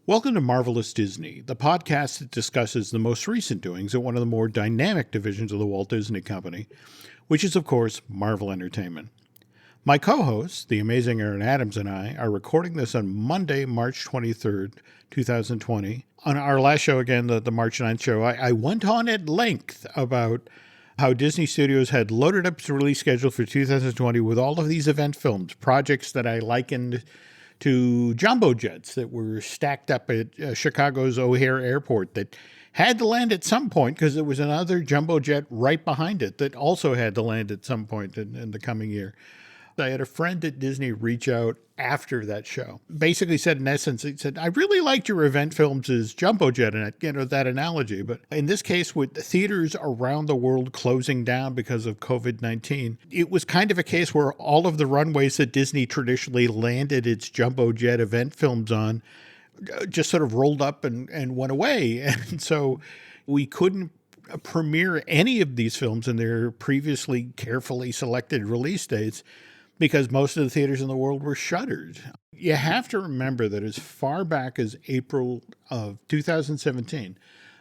Welcome to Marvelous Disney, the podcast that discusses the most recent doings at one of the more dynamic divisions of the Walt Disney Company, which is, of course, Marvel Entertainment. My co-hosts, the amazing Aaron Adams and I, are recording this on Monday, March 23rd, 2020. On our last show, again, the March 9th show, I went on at length about how Disney Studios had loaded up its release schedule for 2020 with all of these event films, projects that I likened to jumbo jets that were stacked up at Chicago's O'Hare Airport that had to land at some point because there was another jumbo jet right behind it that also had to land at some point in the coming year. I had a friend at Disney reach out after that show. Basically said, in essence, he said, I really liked your event films as jumbo jet, and that analogy. But in this case, with theaters around the world closing down because of COVID-19, it was kind of a case where all of the runways that Disney traditionally landed its jumbo jet event films on just sort of rolled up and went away. And so we couldn't premiere any of these films in their previously carefully selected release dates because most of the theaters in the world were shuttered. You have to remember that as far back as April of 2017,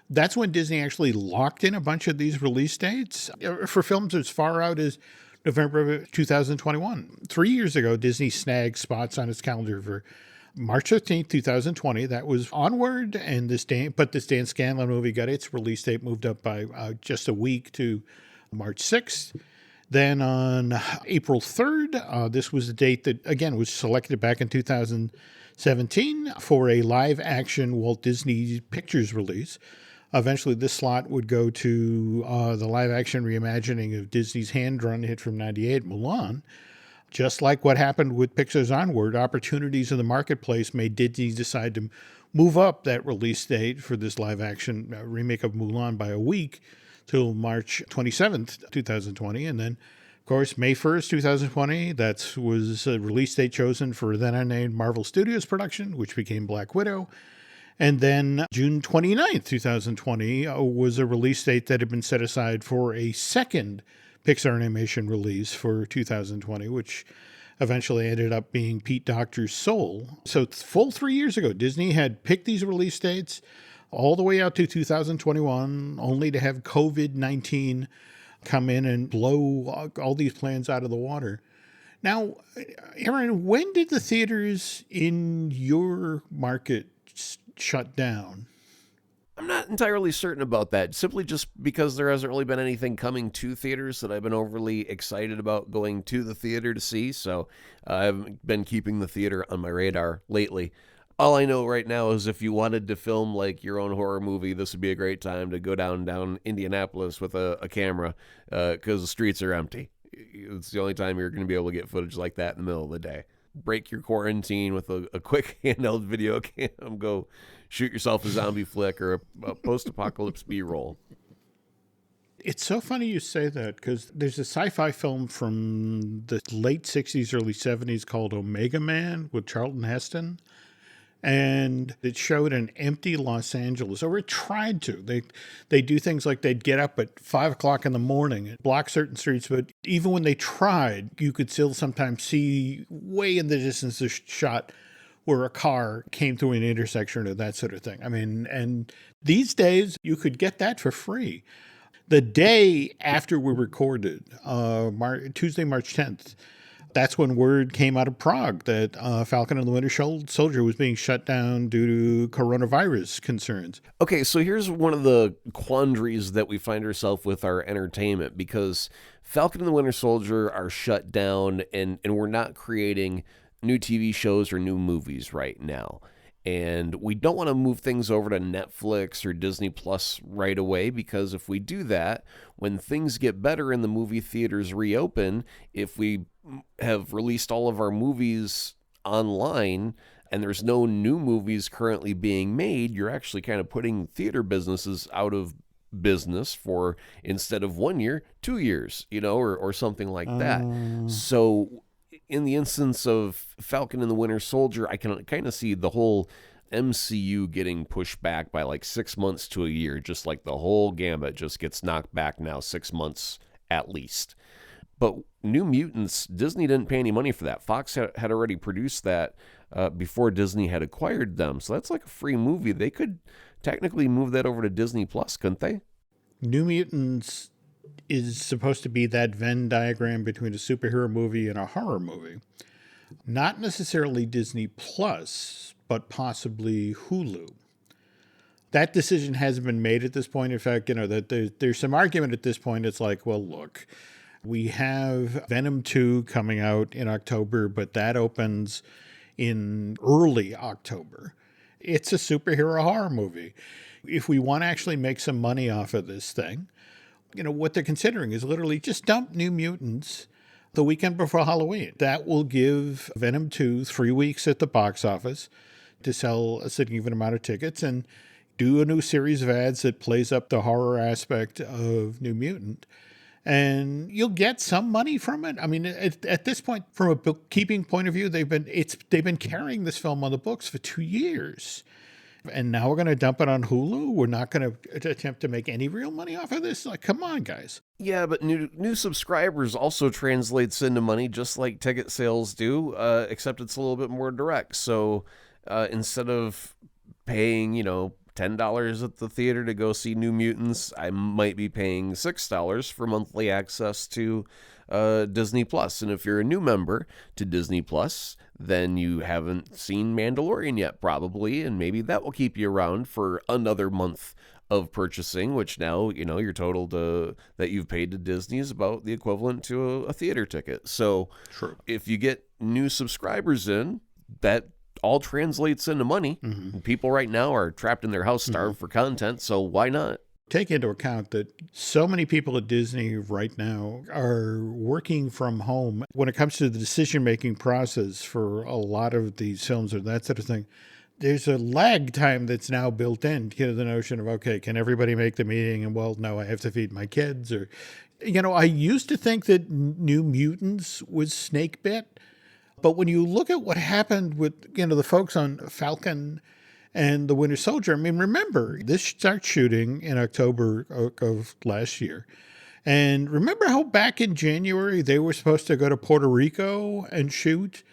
that's when Disney actually locked in a bunch of these release dates for films as far out as November of 2021. 3 years ago, Disney snagged spots on its calendar for March 15th, 2020. That was Onward, and the Dan Scanlon movie got its release date moved up by just a week to March 6th. Then on April 3rd, this was the date that, again, was selected back in 2017 for a live-action Walt Disney Pictures release. Eventually, this slot would go to the live-action reimagining of Disney's hand-drawn hit from '98, Mulan. Just like what happened with Pixar's Onward, opportunities in the marketplace made Disney decide to move up that release date for this live-action remake of Mulan by a week till March 27th, 2020. And then, of course, May 1st, 2020, that was a release date chosen for then unnamed Marvel Studios production, which became Black Widow. And then June 29th, 2020 was a release date that had been set aside for a second Pixar animation release for 2020, which eventually ended up being Pete Docter's Soul. So full 3 years ago, Disney had picked these release dates all the way out to 2021, only to have COVID-19 come in and blow all these plans out of the water. Now, Aaron, when did the theaters in your market shut down? I'm not entirely certain about that, simply just because there hasn't really been anything coming to theaters that I've been overly excited about going to the theater to see, so I haven't been keeping the theater on my radar lately. All I know right now is if you wanted to film like your own horror movie, this would be a great time to go down Indianapolis with a camera because the streets are empty. It's the only time you're going to be able to get footage like that in the middle of the day. Break your quarantine with a quick handheld video cam, go shoot yourself a zombie flick or a post-apocalypse B-roll. It's so funny you say that because there's a sci-fi film from the late 60s, early 70s called Omega Man with Charlton Heston. And it showed an empty Los Angeles, or it tried to. They do things like they'd get up at 5 o'clock in the morning and block certain streets, but even when they tried, you could still sometimes see way in the distance a shot where a car came through an intersection or that sort of thing. I mean, and these days you could get that for free. The day after we recorded, Tuesday, March 10th, that's when word came out of Prague that Falcon and the Winter Soldier was being shut down due to coronavirus concerns. Okay, so here's one of the quandaries that we find ourselves with our entertainment, because Falcon and the Winter Soldier are shut down and we're not creating new TV shows or new movies right now. And we don't want to move things over to Netflix or Disney Plus right away, because if we do that, when things get better and the movie theaters reopen, if we have released all of our movies online and there's no new movies currently being made, you're actually kind of putting theater businesses out of business for, instead of 1 year, 2 years, or something like that. So in the instance of Falcon and the Winter Soldier, I can kind of see the whole MCU getting pushed back by like 6 months to a year, just like the whole gambit just gets knocked back now 6 months at least. But New Mutants, Disney didn't pay any money for that. Fox had already produced that before Disney had acquired them. So that's like a free movie. They could technically move that over to Disney Plus, couldn't they? New Mutants is supposed to be that Venn diagram between a superhero movie and a horror movie. Not necessarily Disney Plus, but possibly Hulu. That decision hasn't been made at this point. In fact, that there's some argument at this point. It's like, well, look, we have Venom 2 coming out in October, but that opens in early October. It's a superhero horror movie. If we want to actually make some money off of this thing, what they're considering is literally just dump New Mutants the weekend before Halloween. That will give Venom 2 3 weeks at the box office to sell a significant amount of tickets and do a new series of ads that plays up the horror aspect of New Mutant. And you'll get some money from it. I mean, at this point, from a bookkeeping point of view, they've been carrying this film on the books for 2 years. And now we're going to dump it on Hulu? We're not going to attempt to make any real money off of this? Like, come on, guys. Yeah, but new subscribers also translates into money just like ticket sales do, except it's a little bit more direct. So instead of paying, $10 at the theater to go see New Mutants, I might be paying $6 for monthly access to Disney Plus. And if you're a new member to Disney Plus, then you haven't seen Mandalorian yet, probably, and maybe that will keep you around for another month of purchasing, which now, your total that you've paid to Disney is about the equivalent to a theater ticket. So True. If you get new subscribers in, that all translates into money. Mm-hmm. People right now are trapped in their house, starved for content, so why not? Take into account that so many people at Disney right now are working from home. When it comes to the decision-making process for a lot of these films or that sort of thing, there's a lag time that's now built in to the notion of, okay, can everybody make the meeting? And, well, no, I have to feed my kids. Or, I used to think that New Mutants was snake bit. But when you look at what happened with, the folks on Falcon and the Winter Soldier, I mean, remember, this starts shooting in October of last year. And remember how back in January they were supposed to go to Puerto Rico and shoot?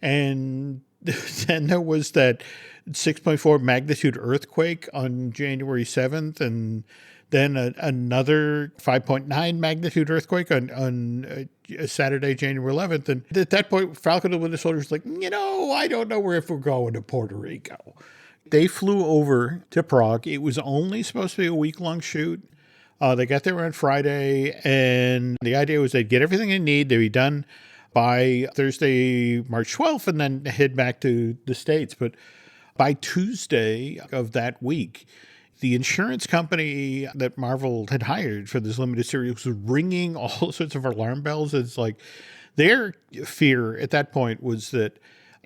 And then there was that 6.4 magnitude earthquake on January 7th, and then another 5.9 magnitude earthquake on Saturday, January 11th. And at that point, Falcon and the Winter Soldier was like, I don't know if we're going to Puerto Rico. They flew over to Prague. It was only supposed to be a week-long shoot. They got there on Friday, and the idea was they'd get everything they need. They'd be done by Thursday, March 12th, and then head back to the States. But by Tuesday of that week, the insurance company that Marvel had hired for this limited series was ringing all sorts of alarm bells. It's like their fear at that point was that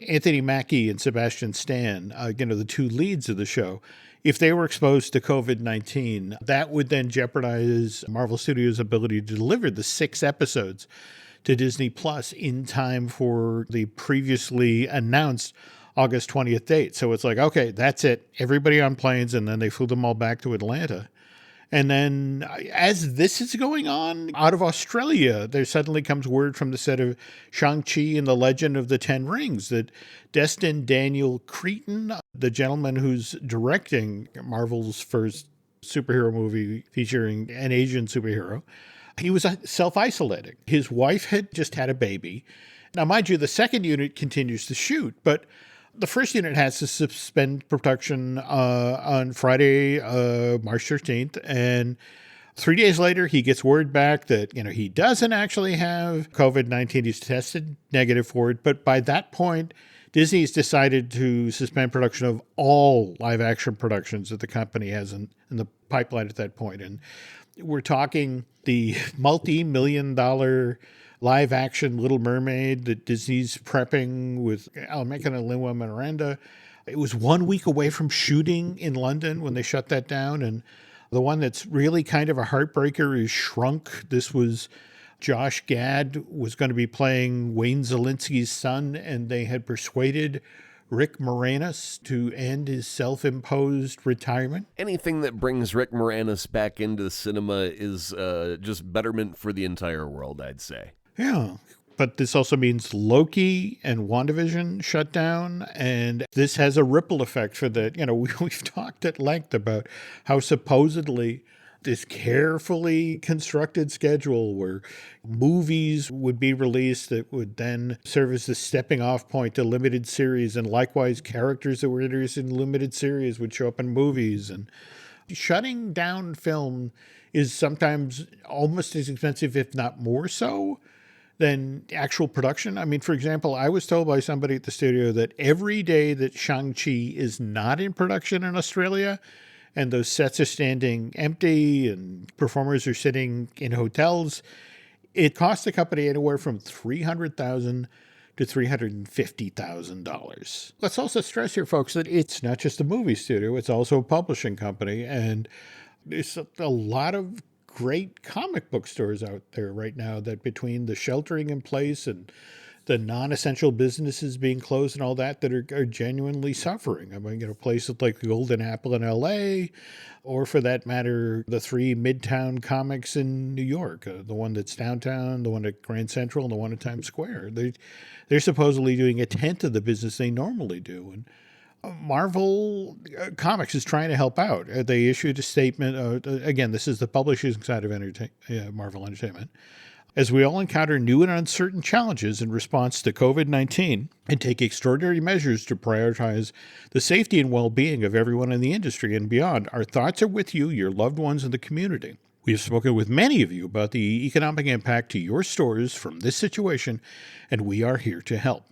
Anthony Mackie and Sebastian Stan, the two leads of the show, if they were exposed to COVID-19, that would then jeopardize Marvel Studios' ability to deliver the 6 episodes to Disney Plus in time for the previously announced August 20th date. So it's like, okay, that's it. Everybody on planes, and then they flew them all back to Atlanta. And then as this is going on, out of Australia, there suddenly comes word from the set of Shang-Chi and the Legend of the Ten Rings that Destin Daniel Cretton, the gentleman who's directing Marvel's first superhero movie featuring an Asian superhero, he was self-isolating. His wife had just had a baby. Now, mind you, the second unit continues to shoot, but the first unit has to suspend production on Friday, March 13th. And 3 days later, he gets word back that, he doesn't actually have COVID-19. He's tested negative for it. But by that point, Disney's decided to suspend production of all live action productions that the company has in the pipeline at that point. And we're talking the multi-million-dollar live action Little Mermaid that Disney's prepping with Alan Menken and Lin-Manuel Miranda. It was 1 week away from shooting in London when they shut that down. And the one that's really kind of a heartbreaker is Shrunk. This was Josh Gad was going to be playing Wayne Zielinski's son, and they had persuaded Rick Moranis to end his self-imposed retirement. Anything that brings Rick Moranis back into the cinema is just betterment for the entire world, I'd say. Yeah, But this also means Loki and WandaVision shut down. And this has a ripple effect for the, we've talked at length about how supposedly this carefully constructed schedule where movies would be released that would then serve as the stepping off point to limited series, and likewise characters that were introduced in limited series would show up in movies. And shutting down film is sometimes almost as expensive, if not more so, than actual production. I mean, for example, I was told by somebody at the studio that every day that Shang-Chi is not in production in Australia, and those sets are standing empty and performers are sitting in hotels, it costs the company anywhere from $300,000 to $350,000. Let's also stress here, folks, that it's not just a movie studio, it's also a publishing company. And there's a lot of great comic book stores out there right now that, between the sheltering in place and the non-essential businesses being closed and all that are genuinely suffering. I mean, places like the Golden Apple in L.A., or for that matter, the 3 Midtown Comics in New York, the one that's downtown, the one at Grand Central, and the one at Times Square. They're supposedly doing a tenth of the business they normally do. And Marvel Comics is trying to help out. They issued a statement. Again, this is the publishing side of Marvel Entertainment. As we all encounter new and uncertain challenges in response to COVID-19 and take extraordinary measures to prioritize the safety and well-being of everyone in the industry and beyond, our thoughts are with you, your loved ones, and the community. We have spoken with many of you about the economic impact to your stores from this situation, and we are here to help.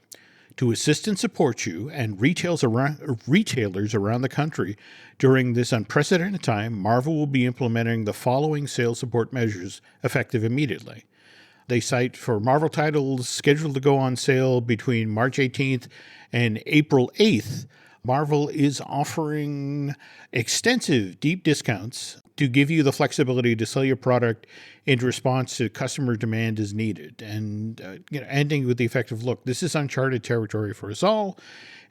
To assist and support you and retailers around the country during this unprecedented time, Marvel will be implementing the following sales support measures effective immediately. They cite for Marvel titles scheduled to go on sale between March 18th and April 8th, Marvel is offering extensive deep discounts to give you the flexibility to sell your product in response to customer demand as needed. And ending with the effective look, this is uncharted territory for us all,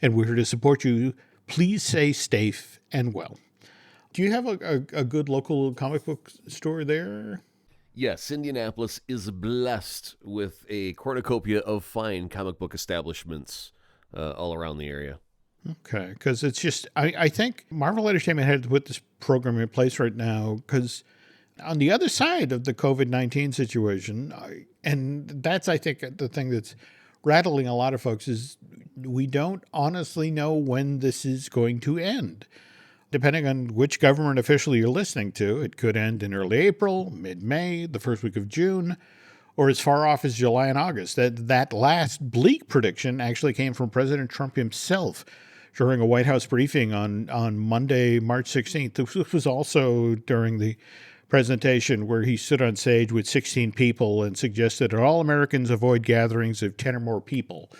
and we're here to support you. Please stay safe and well. Do you have a good local comic book store there? Yes, Indianapolis is blessed with a cornucopia of fine comic book establishments all around the area. Okay, because it's just, I think Marvel Entertainment had to put this program in place right now because on the other side of the COVID-19 situation, and that's, I think, the thing that's rattling a lot of folks, is we don't honestly know when this is going to end. Depending on which government official you're listening to, it could end in early April, mid-May, the first week of June, or as far off as July and August. That last bleak prediction actually came from President Trump himself during a White House briefing on Monday, March 16th. This was also during the presentation where he stood on stage with 16 people and suggested that all Americans avoid gatherings of 10 or more people.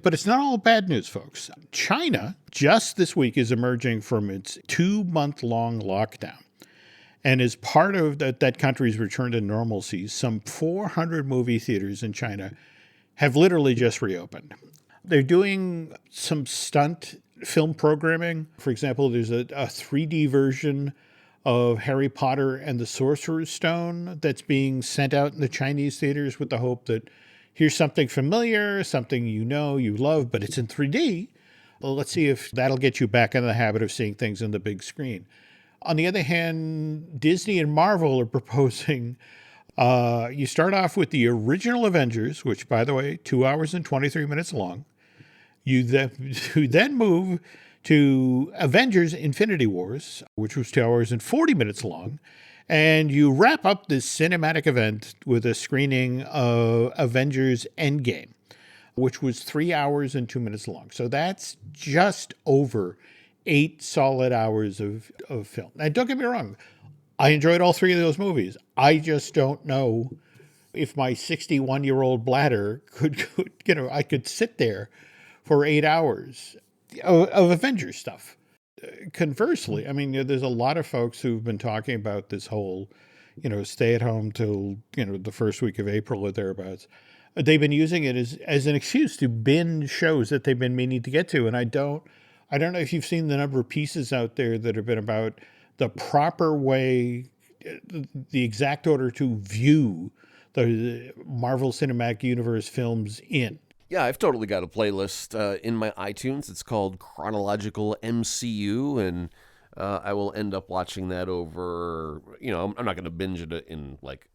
But it's not all bad news, folks. China, just this week, is emerging from its 2-month-long lockdown. And as part of that country's return to normalcy, some 400 movie theaters in China have literally just reopened. They're doing some stunt film programming. For example, there's a 3D version of Harry Potter and the Sorcerer's Stone that's being sent out in the Chinese theaters with the hope that here's something familiar, something you love, but it's in 3D. Well, let's see if that'll get you back into the habit of seeing things on the big screen. On the other hand, Disney and Marvel are proposing you start off with the original Avengers, which, by the way, 2 hours and 23 minutes long. You then move to Avengers Infinity Wars, which was 2 hours and 40 minutes long. And you wrap up this cinematic event with a screening of Avengers Endgame, which was 3 hours and 2 minutes long. So that's just over 8 solid hours of film. Now, don't get me wrong. I enjoyed all 3 of those movies. I just don't know if my 61-year-old bladder I could sit there for 8 hours of Avengers stuff. Conversely, I mean, there's a lot of folks who've been talking about this whole, stay at home till, the first week of April or thereabouts. They've been using it as an excuse to binge shows that they've been meaning to get to. And I don't know if you've seen the number of pieces out there that have been about the proper way, the exact order to view the Marvel Cinematic Universe films in. Yeah, I've totally got a playlist in my iTunes. It's called Chronological MCU, and I will end up watching that over, I'm not going to binge it in like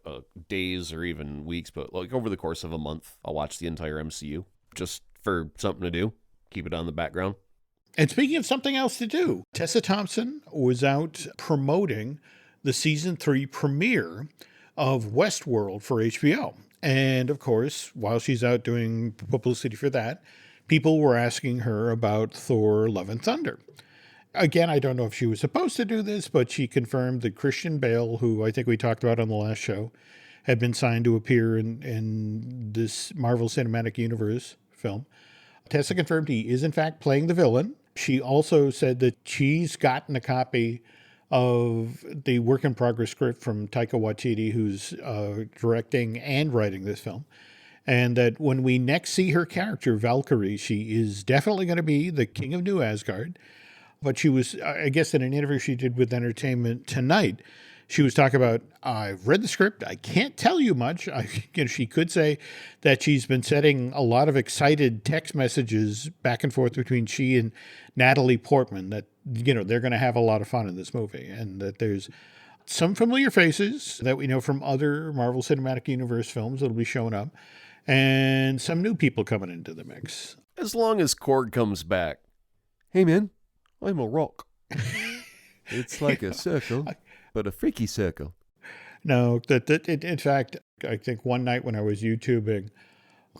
days or even weeks, but like over the course of a month, I'll watch the entire MCU just for something to do, keep it on the background. And speaking of something else to do, Tessa Thompson was out promoting the season 3 premiere of Westworld for HBO. And of course, while she's out doing publicity for that, people were asking her about Thor Love and Thunder. Again, I don't know if she was supposed to do this, but she confirmed that Christian Bale, who I think we talked about on the last show, had been signed to appear in this Marvel Cinematic Universe film. Tessa confirmed he is in fact playing the villain. She also said that she's gotten a copy of the work in progress script from Taika Waititi, who's directing and writing this film. And that when we next see her character, Valkyrie, she is definitely going to be the King of New Asgard. But she was, I guess, in an interview she did with Entertainment Tonight, she was talking about, I've read the script. I can't tell you much. She could say that she's been sending a lot of excited text messages back and forth between she and Natalie Portman that, they're going to have a lot of fun in this movie. And that there's some familiar faces that we know from other Marvel Cinematic Universe films that'll be showing up. And some new people coming into the mix. As long as Korg comes back. Hey, man, I'm a rock. It's like a circle. But a freaky circle. No, in fact, I think one night when I was YouTubing,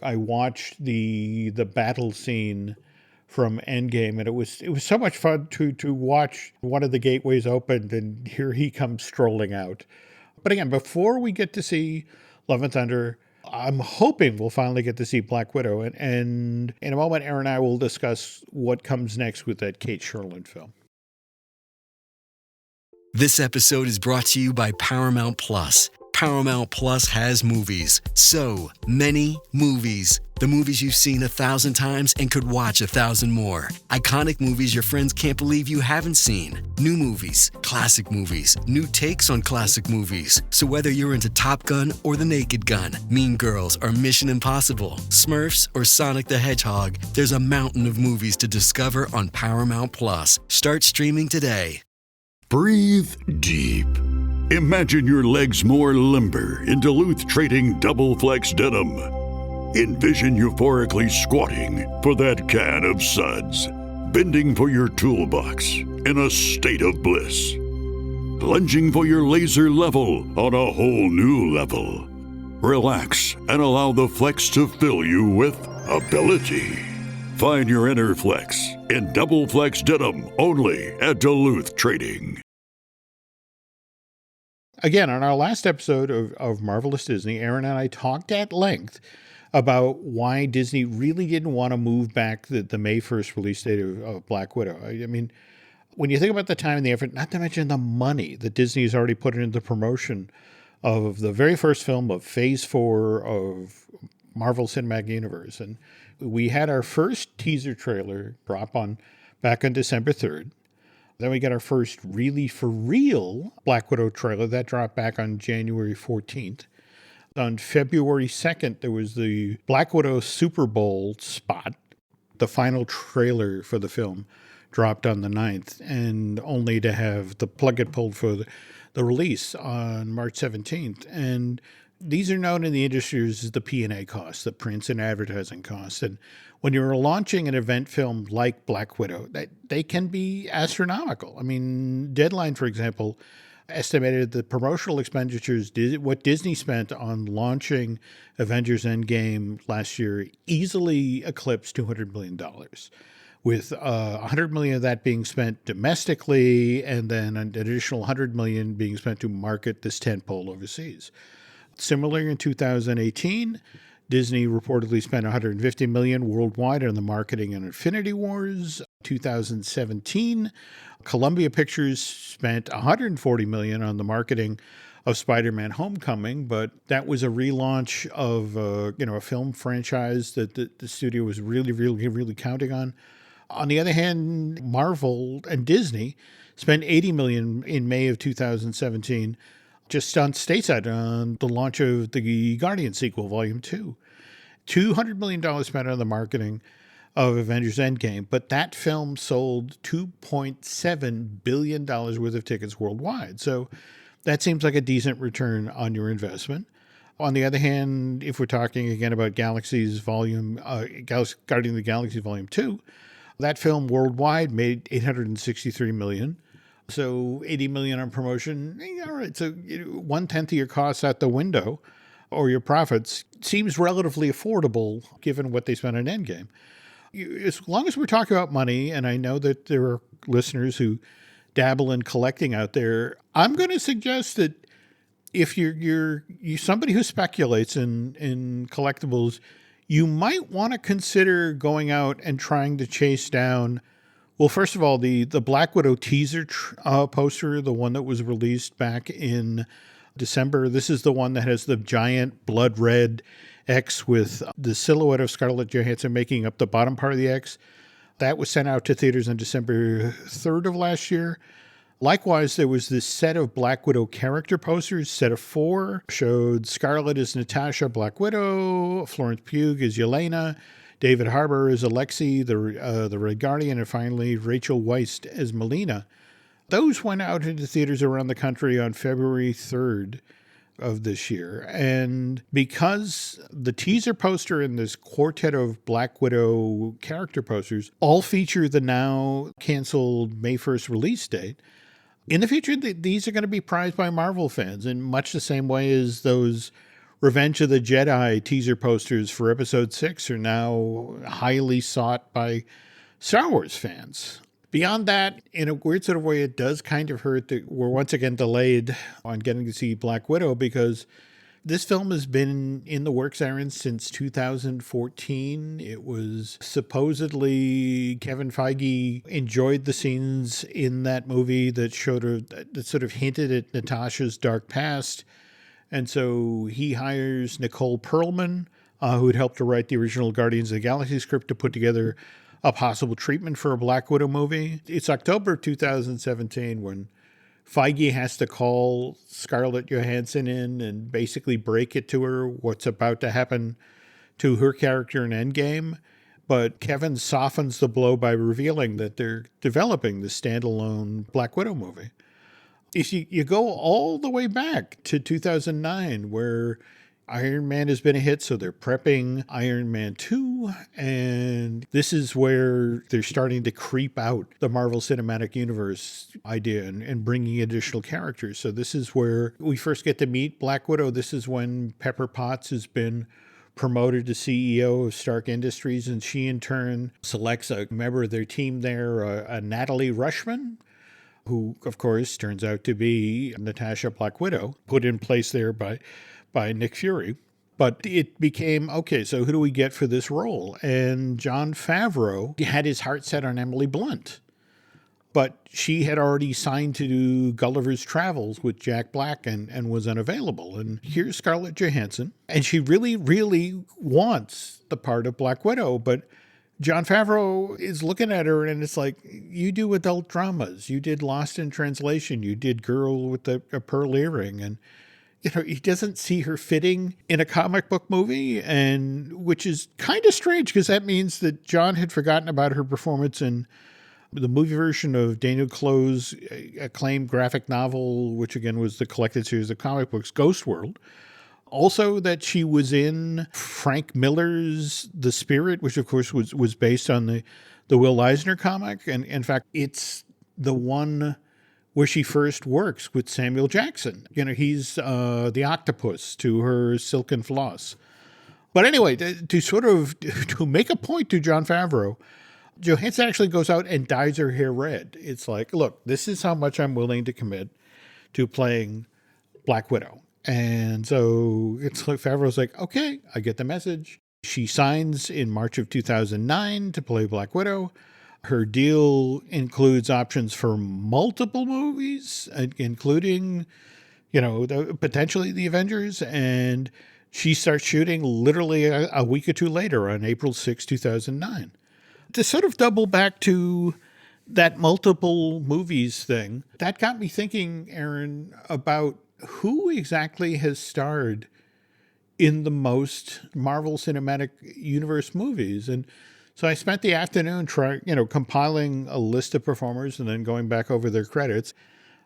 I watched the battle scene from Endgame, and it was so much fun to watch one of the gateways opened, and here he comes strolling out. But again, before we get to see Love and Thunder, I'm hoping we'll finally get to see Black Widow, and in a moment, Aaron and I will discuss what comes next with that Kate Sherlin film. This episode is brought to you by Paramount Plus. Paramount Plus has movies. So many movies. The movies you've seen 1,000 times and could watch 1,000 more. Iconic movies your friends can't believe you haven't seen. New movies, classic movies, new takes on classic movies. So whether you're into Top Gun or The Naked Gun, Mean Girls or Mission Impossible, Smurfs or Sonic the Hedgehog, there's a mountain of movies to discover on Paramount Plus. Start streaming today. Breathe deep. Imagine your legs more limber in Duluth Trading Double Flex Denim. Envision euphorically squatting for that can of suds, bending for your toolbox in a state of bliss, lunging for your laser level on a whole new level. Relax and allow the flex to fill you with ability. Find your inner flex in Double Flex Denim only at Duluth Trading. Again, on our last episode of Marvelous Disney, Aaron and I talked at length about why Disney really didn't want to move back the May 1st release date of Black Widow. I mean, when you think about the time and the effort, not to mention the money that Disney has already put into the promotion of the very first film of Phase 4 of Marvel Cinematic Universe. And we had our first teaser trailer drop back on December 3rd. Then we got our first really for real Black Widow trailer that dropped back on January 14th. On February 2nd, there was the Black Widow Super Bowl spot. The final trailer for the film dropped on the 9th, and only to have the plug get pulled for the release on March 17th. And these are known in the industry as the P&A costs, the prints and advertising costs. And when you're launching an event film like Black Widow, they can be astronomical. I mean, Deadline, for example, estimated the promotional expenditures, what Disney spent on launching Avengers Endgame last year, easily eclipsed $200 million, with $100 million of that being spent domestically, and then an additional $100 million being spent to market this tentpole overseas. Similarly, in 2018, Disney reportedly spent $150 million worldwide on the marketing of Infinity Wars. 2017, Columbia Pictures spent $140 million on the marketing of Spider-Man Homecoming, but that was a relaunch of a film franchise that the studio was really counting on. On the other hand, Marvel and Disney spent $80 million in May of 2017 just on stateside on the launch of the Guardian sequel, Volume 2. $200 million spent on the marketing of Avengers Endgame, but that film sold $2.7 billion worth of tickets worldwide. So that seems like a decent return on your investment. On the other hand, if we're talking again about Guardian of the Galaxy Volume 2, that film worldwide made $863 million. So $80 million on promotion. All right, so 1/10 of your costs out the window, or your profits, seems relatively affordable given what they spent on Endgame. As long as we're talking about money, and I know that there are listeners who dabble in collecting out there, I'm going to suggest that if you're somebody who speculates in collectibles, you might want to consider going out and trying to chase down, well, first of all, the Black Widow teaser poster, the one that was released back in December. This is the one that has the giant blood red X with the silhouette of Scarlett Johansson making up the bottom part of the X. That was sent out to theaters on December 3rd of last year. Likewise, there was this set of Black Widow character posters, set of 4, showed Scarlett as Natasha, Black Widow, Florence Pugh as Yelena, David Harbour as Alexei, the Red Guardian, and finally Rachel Weisz as Melina. Those went out into theaters around the country on February 3rd of this year. And because the teaser poster and this quartet of Black Widow character posters all feature the now canceled May 1st release date, in the future, these are going to be prized by Marvel fans in much the same way as those Revenge of the Jedi teaser posters for Episode 6 are now highly sought by Star Wars fans. Beyond that, in a weird sort of way, it does kind of hurt that we're once again delayed on getting to see Black Widow, because this film has been in the works, Aaron, since 2014. It was supposedly Kevin Feige enjoyed the scenes in that movie that sort of hinted at Natasha's dark past. And so he hires Nicole Perlman, who had helped to write the original Guardians of the Galaxy script, to put together a possible treatment for a Black Widow movie. It's October 2017 when Feige has to call Scarlett Johansson in and basically break it to her what's about to happen to her character in Endgame. But Kevin softens the blow by revealing that they're developing the standalone Black Widow movie. If you go all the way back to 2009, where Iron Man has been a hit, so they're prepping Iron Man 2, and this is where they're starting to creep out the Marvel Cinematic Universe idea and bringing additional characters. So this is where we first get to meet Black Widow. This is when Pepper Potts has been promoted to CEO of Stark Industries, and she in turn selects a member of their team there, a Natalie Rushman, who, of course, turns out to be Natasha Black Widow, put in place there by Nick Fury. But it became, okay, so who do we get for this role? And Jon Favreau had his heart set on Emily Blunt. But she had already signed to do Gulliver's Travels with Jack Black and was unavailable. And here's Scarlett Johansson. And she really, really wants the part of Black Widow. But Jon Favreau is looking at her and it's like, you do adult dramas. You did Lost in Translation. You did Girl with a Pearl Earring. And he doesn't see her fitting in a comic book movie, and which is kind of strange because that means that John had forgotten about her performance in the movie version of Daniel Close's acclaimed graphic novel, which again was the collected series of comic books, Ghost World. Also that she was in Frank Miller's The Spirit, which of course was based on the Will Eisner comic. And in fact, it's the one where she first works with Samuel Jackson. He's the octopus to her silken floss. But anyway, to make a point to Jon Favreau, Johansson actually goes out and dyes her hair red. It's like, look, this is how much I'm willing to commit to playing Black Widow. And so it's like Favreau's like, okay, I get the message. She signs in March of 2009 to play Black Widow. Her deal includes options for multiple movies, including, potentially the Avengers. And she starts shooting literally a week or two later on April 6, 2009. To sort of double back to that multiple movies thing, that got me thinking, Aaron, about who exactly has starred in the most Marvel Cinematic Universe movies. And so I spent the afternoon compiling a list of performers and then going back over their credits.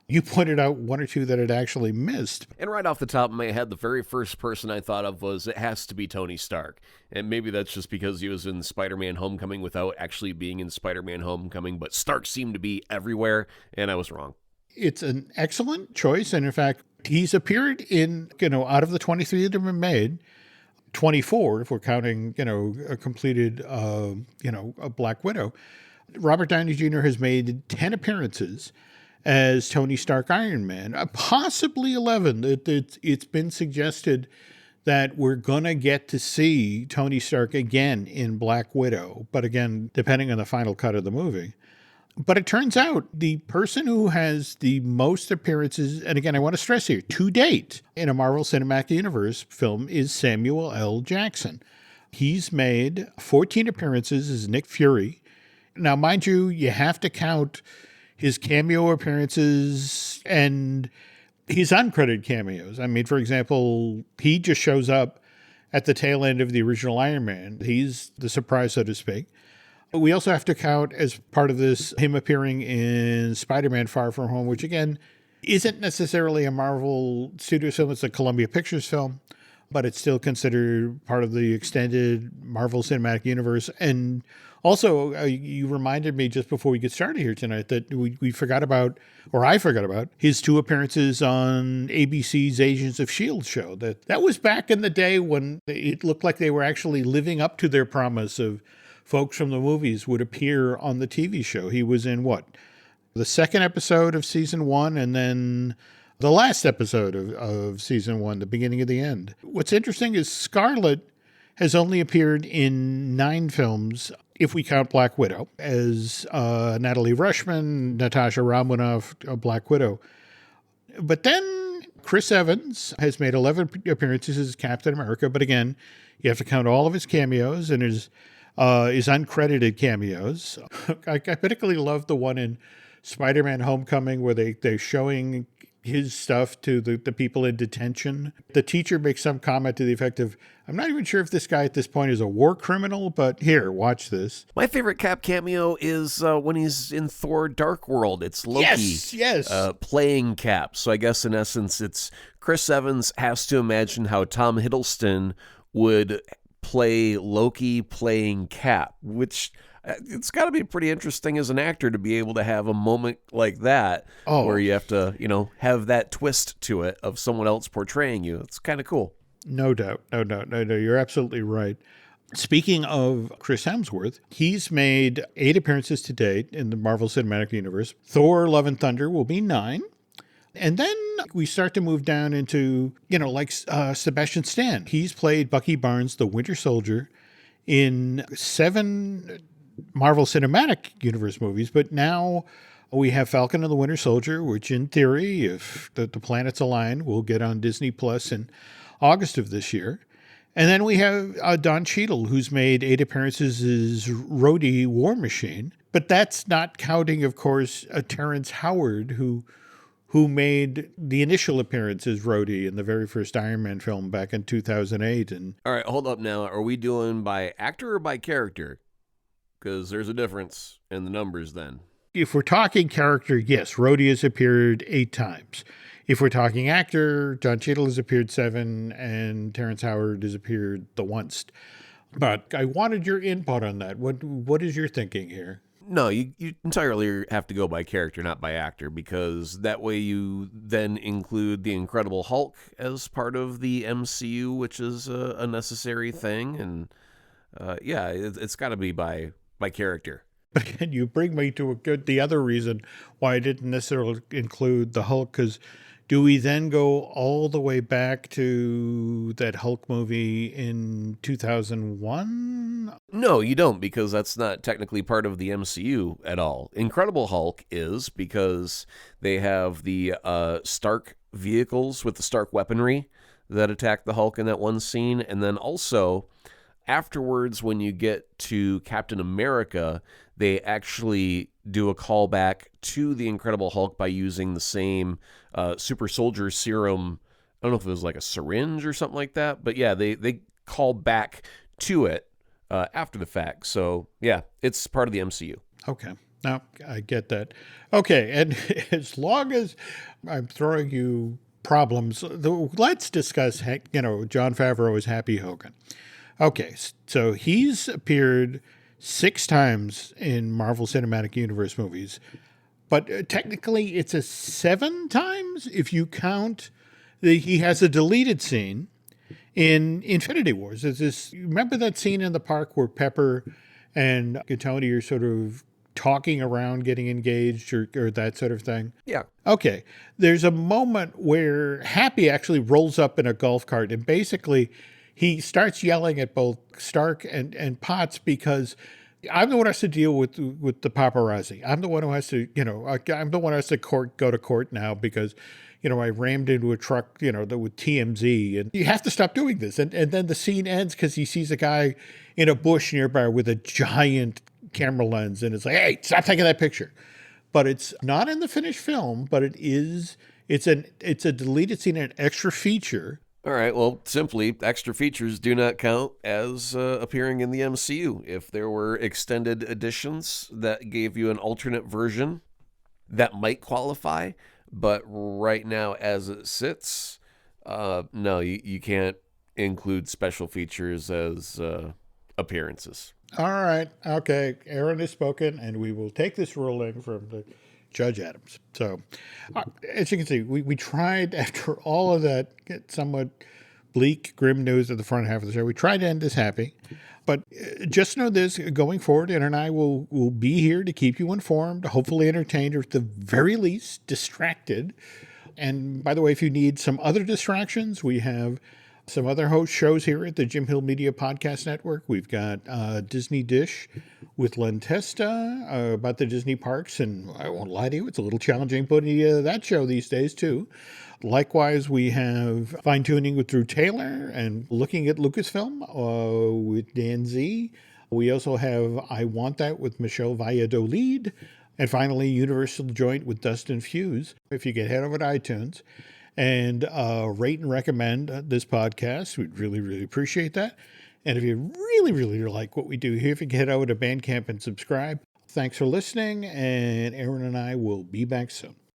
You pointed out one or two that had actually missed. And right off the top of my head, the very first person I thought of was it has to be Tony Stark. And maybe that's just because he was in Spider-Man Homecoming without actually being in Spider-Man Homecoming, but Stark seemed to be everywhere, and I was wrong. It's an excellent choice, and in fact, he's appeared in, out of the 23 that have been made, 24, if we're counting, a completed, a Black Widow. Robert Downey Jr. has made 10 appearances as Tony Stark Iron Man, possibly 11. It's been suggested that we're going to get to see Tony Stark again in Black Widow, but again, depending on the final cut of the movie. But it turns out the person who has the most appearances, and again, I want to stress here, to date in a Marvel Cinematic Universe film is Samuel L. Jackson. He's made 14 appearances as Nick Fury. Now, mind you, you have to count his cameo appearances and his uncredited cameos. I mean, for example, he just shows up at the tail end of the original Iron Man. He's the surprise, so to speak. We also have to count as part of this him appearing in Spider-Man Far From Home, which again isn't necessarily a Marvel Studios film. It's a Columbia Pictures film, but it's still considered part of the extended Marvel Cinematic Universe. And also, you reminded me just before we get started here tonight that we forgot about, or I forgot about, his 2 appearances on ABC's Agents of S.H.I.E.L.D. show. That was back in the day when it looked like they were actually living up to their promise of folks from the movies would appear on the TV show. He was in the second episode of season 1, and then the last episode of season 1, the beginning of the end. What's interesting is Scarlett has only appeared in 9 films, if we count Black Widow, as Natalie Rushman, Natasha Romanoff, Black Widow. But then Chris Evans has made 11 appearances as Captain America, but again, you have to count all of his cameos and his uncredited cameos. I particularly love the one in Spider-Man Homecoming where they're showing his stuff to the people in detention. The teacher makes some comment to the effect of, I'm not even sure if this guy at this point is a war criminal, but here, watch this. My favorite Cap cameo is when he's in Thor Dark World. It's Loki playing Cap. So I guess in essence, it's Chris Evans has to imagine how Tom Hiddleston would play Loki playing Cap, which it's got to be pretty interesting as an actor to be able to have a moment like that where you have to, have that twist to it of someone else portraying you. It's kind of cool. No doubt. No. You're absolutely right. Speaking of Chris Hemsworth, he's made 8 appearances to date in the Marvel Cinematic Universe. Thor: Love and Thunder will be 9. And then we start to move down into, Sebastian Stan. He's played Bucky Barnes, the Winter Soldier, in 7 Marvel Cinematic Universe movies. But now we have Falcon and the Winter Soldier, which in theory, if the planets align, will get on Disney Plus in August of this year. And then we have Don Cheadle, who's made 8 appearances as Rhodey War Machine. But that's not counting, of course, Terrence Howard, who made the initial appearance as Rhodey in the very first Iron Man film back in 2008. And all right, hold up now. Are we doing by actor or by character? Because there's a difference in the numbers then. If we're talking character, yes, Rhodey has appeared 8 times. If we're talking actor, Don Cheadle has appeared 7 and Terrence Howard has appeared the once. But I wanted your input on that. What is your thinking here? No, you entirely have to go by character, not by actor, because that way you then include the Incredible Hulk as part of the MCU, which is a necessary thing. And it's got to be by character. But again, you bring me to the other reason why I didn't necessarily include the Hulk, because do we then go all the way back to that Hulk movie in 2001? No, you don't, because that's not technically part of the MCU at all. Incredible Hulk is, because they have the Stark vehicles with the Stark weaponry that attack the Hulk in that one scene. And then also, afterwards, when you get to Captain America, they actually do a callback to the Incredible Hulk by using the same super soldier serum. I don't know if it was like a syringe or something like that, but yeah, they call back to it after the fact. So yeah, it's part of the MCU. Okay. Now, I get that. Okay, and as long as I'm throwing you problems, let's discuss, Jon Favreau as Happy Hogan. Okay, so he's appeared 6 times in Marvel Cinematic Universe movies, but technically it's a 7 times if you count he has a deleted scene in Infinity Wars. There's this, remember that scene in the park where Pepper and Tony are sort of talking around getting engaged or that sort of thing? Yeah. Okay. There's a moment where Happy actually rolls up in a golf cart and basically he starts yelling at both Stark and Potts because I'm the one who has to deal with the paparazzi. I'm the one who has to, I'm the one who has to go to court now because, I rammed into a truck, with TMZ, and you have to stop doing this. And then the scene ends because he sees a guy in a bush nearby with a giant camera lens, and it's like, hey, stop taking that picture. But it's not in the finished film, but it's a deleted scene, an extra feature. All right, well, simply, extra features do not count as appearing in the MCU. If there were extended editions that gave you an alternate version, that might qualify. But right now, as it sits, no, you can't include special features as appearances. All right. Okay. Aaron has spoken, and we will take this ruling from the Judge Adams. So, as you can see, we tried, after all of that somewhat bleak, grim news at the front half of the show, we tried to end this happy. But just know this, going forward, Aaron and I will be here to keep you informed, hopefully entertained, or at the very least, distracted. And by the way, if you need some other distractions, we have some other host shows here at the Jim Hill Media Podcast Network. We've got Disney Dish with Len Testa about the Disney parks. And I won't lie to you, it's a little challenging putting that show these days, too. Likewise, we have Fine Tuning with Drew Taylor and Looking at Lucasfilm with Dan Z. We also have I Want That with Michelle Valladolid. And finally, Universal Joint with Dustin Fuse. If you could head over to iTunes and rate and recommend this podcast, we'd really, really appreciate that. And if you really, really like what we do here, if you could head over to Bandcamp and subscribe. Thanks for listening, and Aaron and I will be back soon.